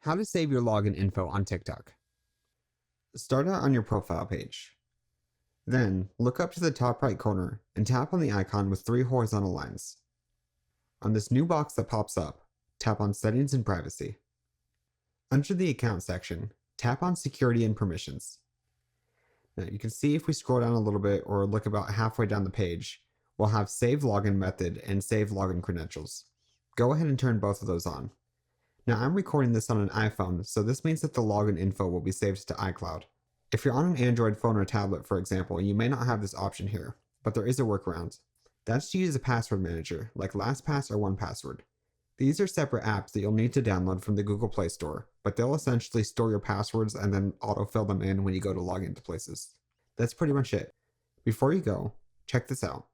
How to save your login info on TikTok. Start out on your profile page. Then, look up to the top right corner and tap on the icon with 3 horizontal lines. On this new box that pops up, tap on Settings and Privacy. Under the Account section, tap on Security and Permissions. Now, you can see if we scroll down a little bit or look about halfway down the page, we'll have Save Login Method and Save Login Credentials. Go ahead and turn both of those on. Now, I'm recording this on an iPhone, so this means that the login info will be saved to iCloud. If you're on an Android phone or tablet, for example, you may not have this option here, but there is a workaround. That's to use a password manager, like LastPass or 1Password. These are separate apps that you'll need to download from the Google Play Store, but they'll essentially store your passwords and then autofill them in when you go to log into places. That's pretty much it. Before you go, check this out.